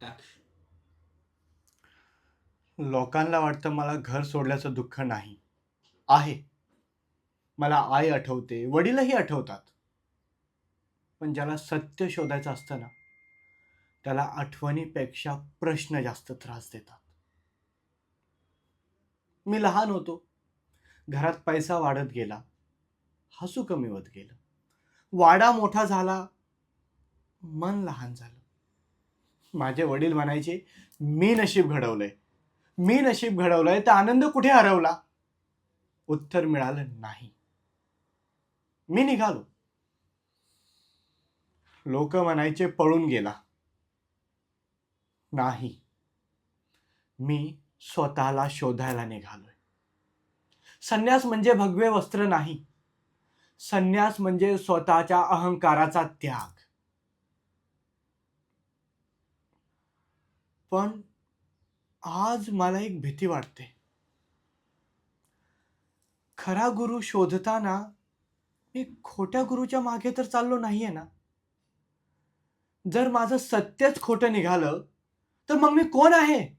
Action. लोकांना वाटतं मला घर सोडल्याचं दुःख नाही. आहे. मला आई आठवते, वडीलही आठवतात. पण ज्याला सत्य शोधायचं असतं ना, त्याला आठवणीपेक्षा प्रश्न जास्त त्रास देतात. मी लहान होतो. घरात पैसा वाढत गेला. हसू कमी होत गेलं. वाडा मोठा झाला, मन लहान झालं. माझे वडील म्हणायचे, "मी नशीब घडवलंय. मी नशीब घडवलंय, तर आनंद कुठे हरवला?" उत्तर मिळालं नाही. मी निघालो. लोक म्हणायचे पळून गेला. नाही. मी स्वतःला शोधायला निघालोय. संन्यास म्हणजे भगवे वस्त्र नाही. संन्यास म्हणजे स्वतःच्या अहंकाराचा त्याग. पण आज मला एक भीती वाटते. खरा गुरु शोधताना मी खोट्या गुरुच्या मागे तर चाललो नाहीये ना. जर माझं सत्यच खोटं निघालं, तर मग मी कोण आहे?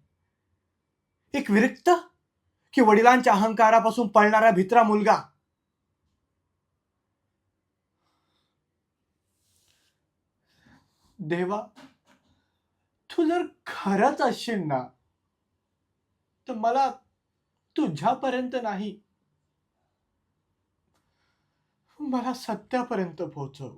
एक विरक्त की वडिलांच्या अहंकारापासून पळणारा भित्रा मुलगा? देवा, तू जर खरंच असशील ना, तर मला तुझ्यापर्यंत नाही, मला सत्यापर्यंत पोहोचव.